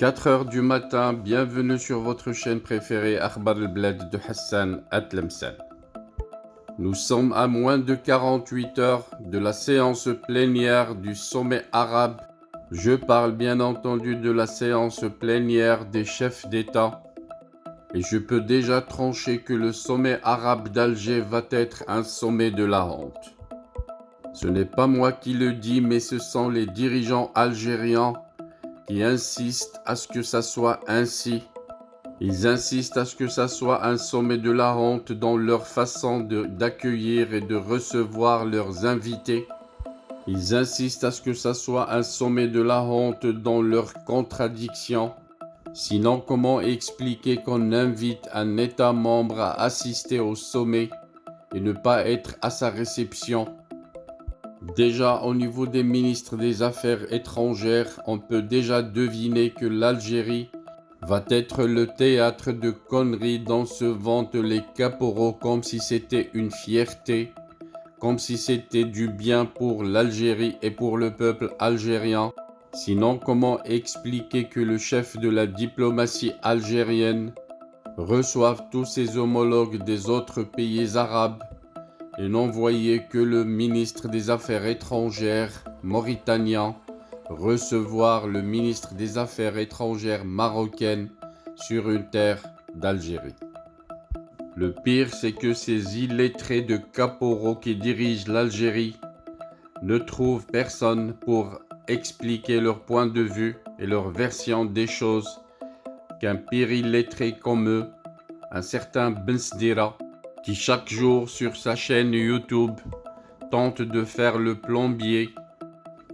4 heures du matin, bienvenue sur votre chaîne préférée Akhbar al-Blad de Hassan Atlemsan. Nous sommes à moins de 48 heures de la séance plénière du sommet arabe. Je parle bien entendu de la séance plénière des chefs d'État. Et je peux déjà trancher que le sommet arabe d'Alger va être un sommet de la honte. Ce n'est pas moi qui le dis, mais ce sont les dirigeants algériens qui insistent à ce que ça soit ainsi. Ils insistent à ce que ça soit un sommet de la honte dans leur façon d'accueillir et de recevoir leurs invités. Ils insistent à ce que ça soit un sommet de la honte dans leurs contradictions. Sinon, comment expliquer qu'on invite un État membre à assister au sommet et ne pas être à sa réception? Déjà, au niveau des ministres des Affaires étrangères, on peut déjà deviner que l'Algérie va être le théâtre de conneries dont se vantent les caporaux comme si c'était une fierté, comme si c'était du bien pour l'Algérie et pour le peuple algérien. Sinon, comment expliquer que le chef de la diplomatie algérienne reçoive tous ses homologues des autres pays arabes et n'envoyer que le ministre des Affaires étrangères mauritanien recevoir le ministre des Affaires étrangères marocaine sur une terre d'Algérie. Le pire, c'est que ces illettrés de caporaux qui dirigent l'Algérie ne trouvent personne pour expliquer leur point de vue et leur version des choses qu'un pire illettré comme eux, un certain Ben Sdira, qui chaque jour sur sa chaîne YouTube tente de faire le plombier,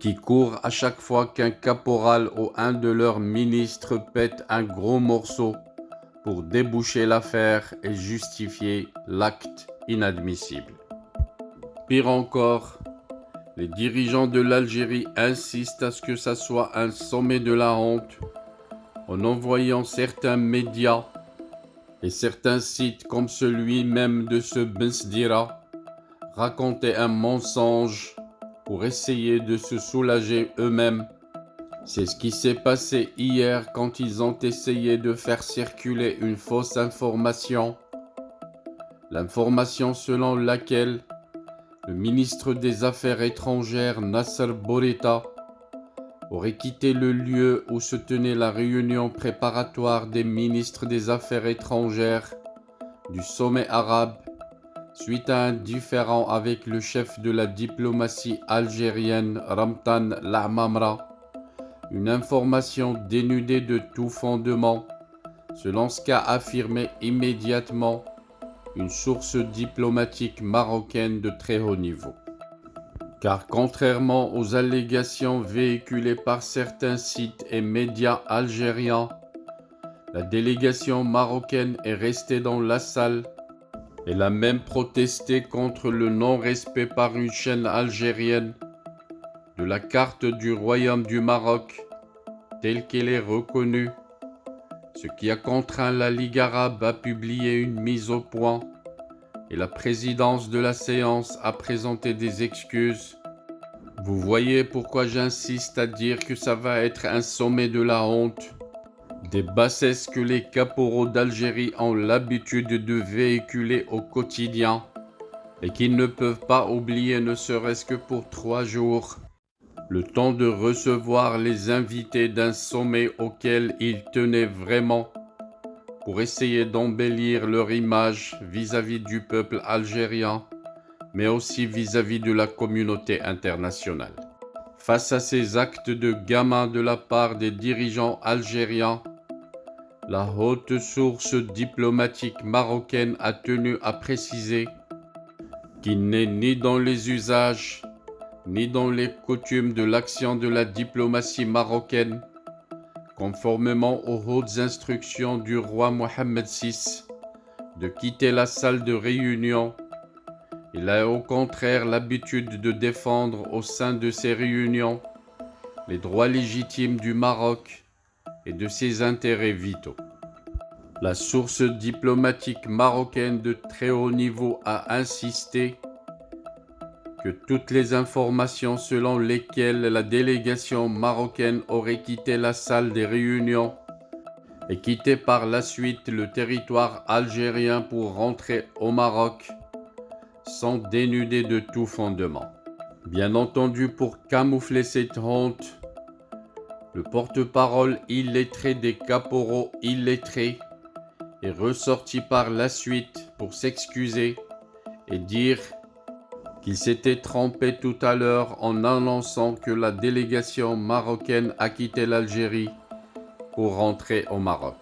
qui court à chaque fois qu'un caporal ou un de leurs ministres pète un gros morceau pour déboucher l'affaire et justifier l'acte inadmissible. Pire encore, les dirigeants de l'Algérie insistent à ce que ça soit un sommet de la honte en envoyant certains médias et certains sites comme celui même de ce Ben Sdira raconter un mensonge pour essayer de se soulager eux-mêmes. C'est ce qui s'est passé hier quand ils ont essayé de faire circuler une fausse information. L'information selon laquelle le ministre des Affaires étrangères Nasser Bourita aurait quitté le lieu où se tenait la réunion préparatoire des ministres des Affaires étrangères du sommet arabe suite à un différend avec le chef de la diplomatie algérienne Ramtan Lamamra. Une information dénudée de tout fondement, selon ce qu'a affirmé immédiatement une source diplomatique marocaine de très haut niveau. Car contrairement aux allégations véhiculées par certains sites et médias algériens, la délégation marocaine est restée dans la salle. Elle a même protesté contre le non-respect par une chaîne algérienne de la carte du Royaume du Maroc telle qu'elle est reconnue, ce qui a contraint la Ligue arabe à publier une mise au point et la présidence de la séance a présenté des excuses. Vous voyez pourquoi j'insiste à dire que ça va être un sommet de la honte, des bassesses que les caporaux d'Algérie ont l'habitude de véhiculer au quotidien et qu'ils ne peuvent pas oublier ne serait-ce que pour 3 jours, le temps de recevoir les invités d'un sommet auquel ils tenaient vraiment pour essayer d'embellir leur image vis-à-vis du peuple algérien, mais aussi vis-à-vis de la communauté internationale. Face à ces actes de gamin de la part des dirigeants algériens, la haute source diplomatique marocaine a tenu à préciser qu'il n'est ni dans les usages ni dans les coutumes de l'action de la diplomatie marocaine, conformément aux hautes instructions du roi Mohammed VI, de quitter la salle de réunion. Il a au contraire l'habitude de défendre au sein de ces réunions les droits légitimes du Maroc et de ses intérêts vitaux. La source diplomatique marocaine de très haut niveau a insisté que toutes les informations selon lesquelles la délégation marocaine aurait quitté la salle des réunions et quitté par la suite le territoire algérien pour rentrer au Maroc sont dénudées de tout fondement. Bien entendu, pour camoufler cette honte, le porte-parole illettré des caporaux illettrés est ressorti par la suite pour s'excuser et dire qu'il s'était trompé tout à l'heure en annonçant que la délégation marocaine a quitté l'Algérie pour rentrer au Maroc.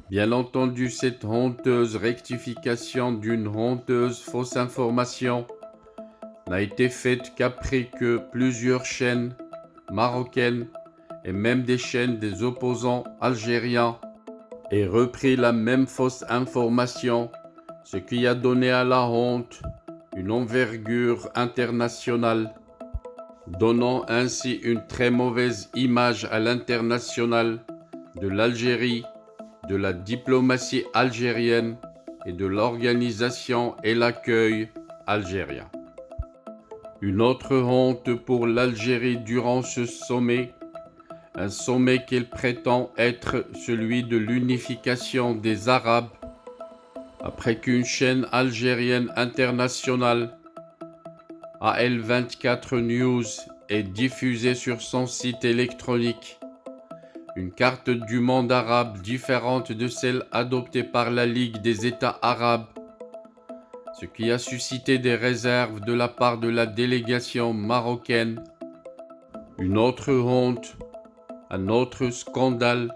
Bien entendu, cette honteuse rectification d'une honteuse fausse information n'a été faite qu'après que plusieurs chaînes marocaines et même des chaînes des opposants algériens aient repris la même fausse information, ce qui a donné à la honte une envergure internationale, donnant ainsi une très mauvaise image à l'international de l'Algérie, de la diplomatie algérienne et de l'organisation et l'accueil algérien. Une autre honte pour l'Algérie durant ce sommet, un sommet qu'elle prétend être celui de l'unification des Arabes, après qu'une chaîne algérienne internationale, AL24 News, ait diffusé sur son site électronique une carte du monde arabe différente de celle adoptée par la Ligue des États arabes, ce qui a suscité des réserves de la part de la délégation marocaine. Une autre honte, un autre scandale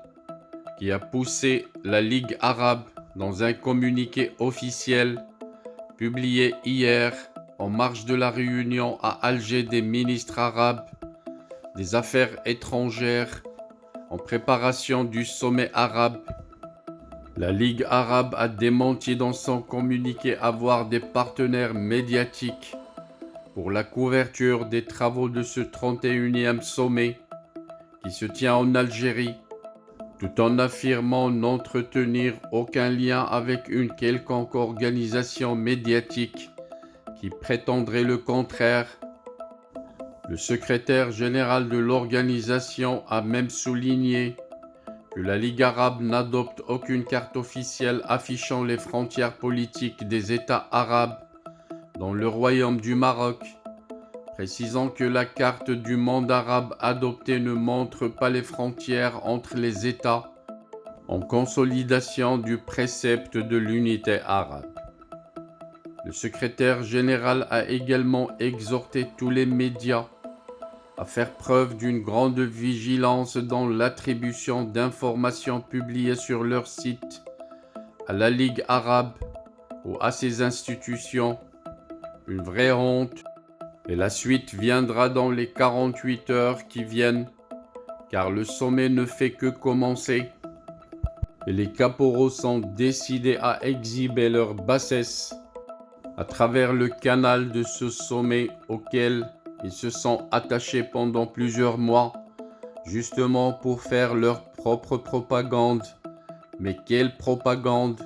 qui a poussé la Ligue arabe dans un communiqué officiel publié hier en marge de la réunion à Alger des ministres arabes des Affaires étrangères en préparation du sommet arabe. La Ligue arabe a démenti dans son communiqué avoir des partenaires médiatiques pour la couverture des travaux de ce 31e sommet qui se tient en Algérie, tout en affirmant n'entretenir aucun lien avec une quelconque organisation médiatique qui prétendrait le contraire. Le secrétaire général de l'organisation a même souligné que la Ligue arabe n'adopte aucune carte officielle affichant les frontières politiques des États arabes dans le Royaume du Maroc, précisant que la carte du monde arabe adoptée ne montre pas les frontières entre les États, en consolidation du précepte de l'unité arabe. Le secrétaire général a également exhorté tous les médias à faire preuve d'une grande vigilance dans l'attribution d'informations publiées sur leur site à la Ligue arabe ou à ses institutions. Une vraie honte, et la suite viendra dans les 48 heures qui viennent, car le sommet ne fait que commencer, et les caporaux sont décidés à exhiber leur bassesse à travers le canal de ce sommet auquel ils se sont attachés pendant plusieurs mois, justement pour faire leur propre propagande. Mais quelle propagande?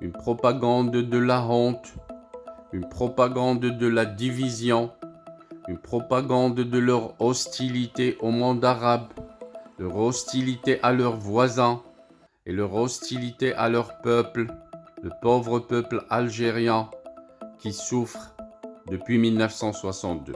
Une propagande de la honte, une propagande de la division, une propagande de leur hostilité au monde arabe, leur hostilité à leurs voisins et leur hostilité à leur peuple, le pauvre peuple algérien qui souffre depuis 1962.